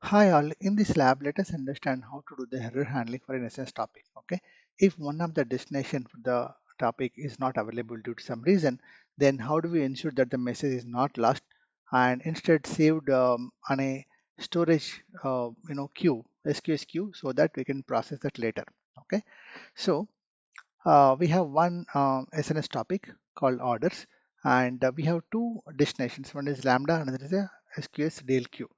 Hi all, in this lab, let us understand how to do the error handling for an SNS topic. Okay, if one of the destination for the topic is not available due to some reason, then how do we ensure that the message is not lost and instead saved on a storage, queue, SQS queue, so that we can process that later. Okay, so we have one SNS topic called orders, and we have two destinations. One is Lambda, another is a SQS DL queue.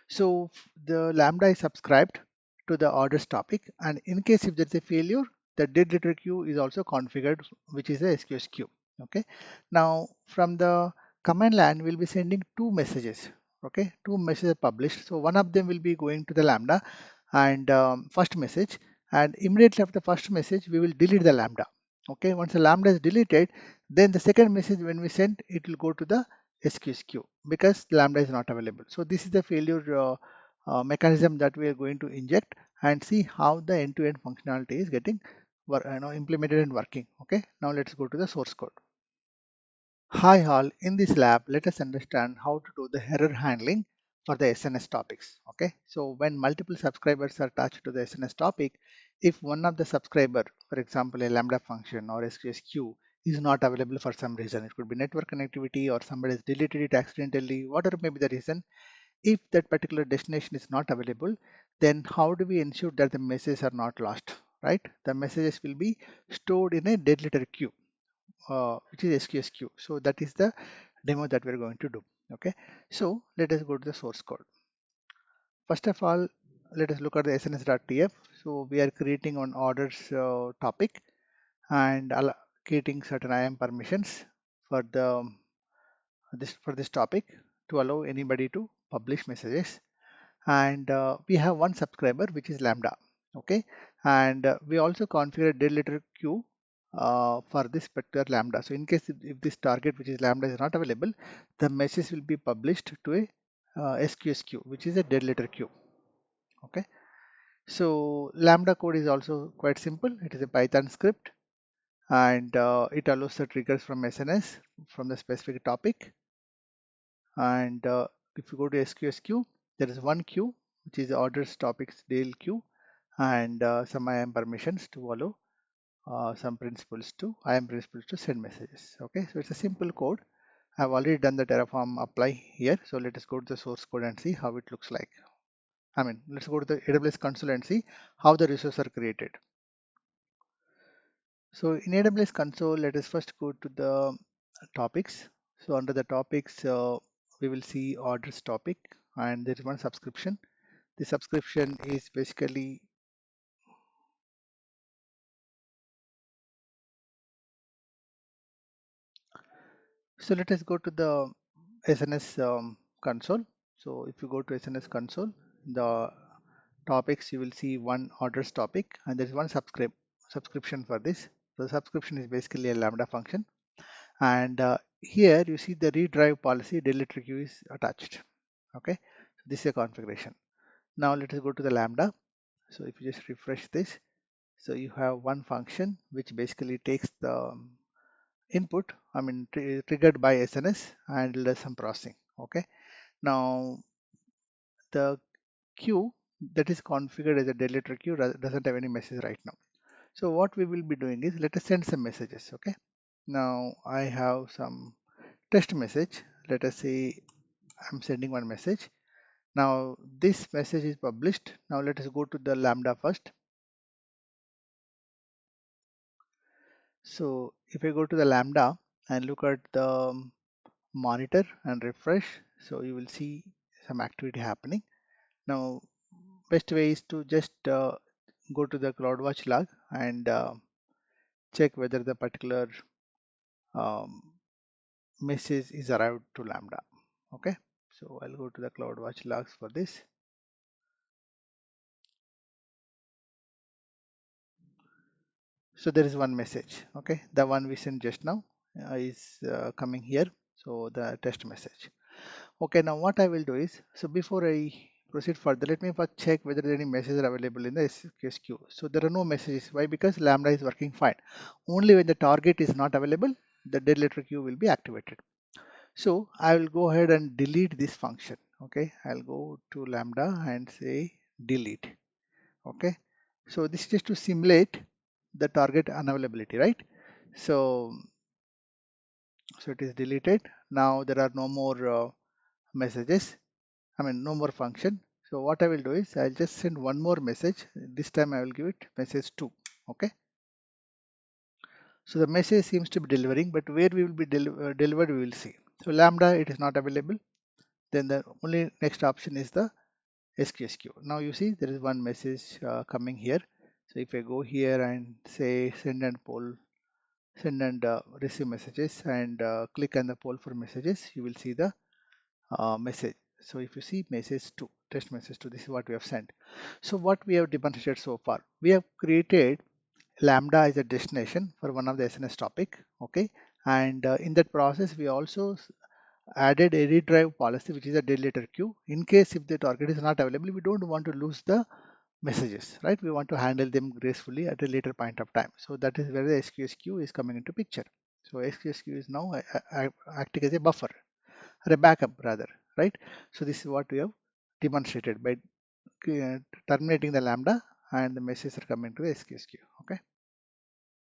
So the Lambda is subscribed to the orders topic, and in case if there is a failure, the dead letter queue is also configured, which is a SQS queue. Okay. Now from the command line, we'll be sending two messages. Okay, two messages published. So one of them will be going to the Lambda, and first message, and immediately after the first message, we will delete the Lambda. Okay, once the Lambda is deleted, then the second message when we send, it will go to the SQS queue because Lambda is not available. So this is the failure mechanism that we are going to inject and see how the end-to-end functionality is getting implemented and working. Okay, now let's go to the source code. Hi all, in this lab, let us understand how to do the error handling for the SNS topics. Okay, so when multiple subscribers are attached to the SNS topic, if one of the subscriber, for example, a Lambda function or SQS queue is not available for some reason, it could be network connectivity or somebody has deleted it accidentally, whatever may be the reason, if that particular destination is not available, then how do we ensure that the messages are not lost, right? The messages will be stored in a dead letter queue which is SQS queue. So that is the demo that we're going to do. Okay, so let us go to the source code. First of all, let us look at the sns.tf. So we are creating an orders topic and allocating certain IAM permissions for the this topic to allow anybody to publish messages. And we have one subscriber which is Lambda. Okay, and we also configure dead letter queue for this particular Lambda. So in case if this target which is Lambda is not available, the message will be published to a SQS queue, which is a dead letter queue. Okay, so Lambda code is also quite simple. It is a Python script, and it allows the triggers from SNS from the specific topic. And if you go to SQS queue, there is one queue which is orders topics DL queue, and some IAM permissions to allow some principals to IAM principals to send messages. Okay, so it's a simple code. I've already done the Terraform apply here. So let us go to the source code and see how it looks like. Let's go to the AWS console and see how the resources are created. So in AWS console, let us first go to the topics. So under the topics, we will see orders topic, and there is one subscription. The subscription is basically, so let us go to the SNS console. So if you go to SNS console, the topics, you will see one orders topic, and there is one subscription for this. So the subscription is basically a Lambda function, and here you see the read drive policy delete queue is attached. Okay, so this is a configuration. Now let us go to the Lambda. So if you just refresh this, so you have one function which basically takes the input, triggered by SNS, and does some processing. Okay, now the queue that is configured as a deleter queue doesn't have any message right now. So what we will be doing is, let us send some messages. Okay, now I have some test message. Let us say I'm sending one message. Now this message is published. Now let us go to the Lambda first. So if I go to the Lambda and look at the monitor and refresh, so you will see some activity happening. Now best way is to just go to the CloudWatch log and check whether the particular um, message is arrived to Lambda. Okay, so I'll go to the CloudWatch logs for this. So there is one message. Okay, the one we sent just now is coming here. So the test message. Okay, now what I will do is, so before I proceed further, let me first check whether there are any messages are available in the SQS queue. So there are no messages. Why? Because Lambda is working fine. Only when the target is not available, the dead letter queue will be activated. So I will go ahead and delete this function. Okay, I'll go to Lambda and say delete. Okay, so this is just to simulate the target unavailability, right? So it is deleted. Now there are no more messages. No more function. So what I will do is I'll just send one more message. This time I will give it message 2. Okay. So the message seems to be delivering, but where we will be delivered, we will see. So Lambda, it is not available. Then the only next option is the SQSQ. Now you see there is one message coming here. So if I go here and say send and poll, send and receive messages and click on the poll for messages, you will see the message. So if you see message 2, test message 2, this is what we have sent. So what we have demonstrated so far, we have created Lambda as a destination for one of the SNS topic. Okay. And in that process, we also added a redrive policy, which is a deleter queue. In case if the target is not available, we don't want to lose the messages, right? We want to handle them gracefully at a later point of time. So that is where the SQS queue is coming into picture. So SQS queue is now acting as a buffer or a backup rather, right? So this is what we have demonstrated by terminating the Lambda and the messages are coming to the SQS queue. Okay.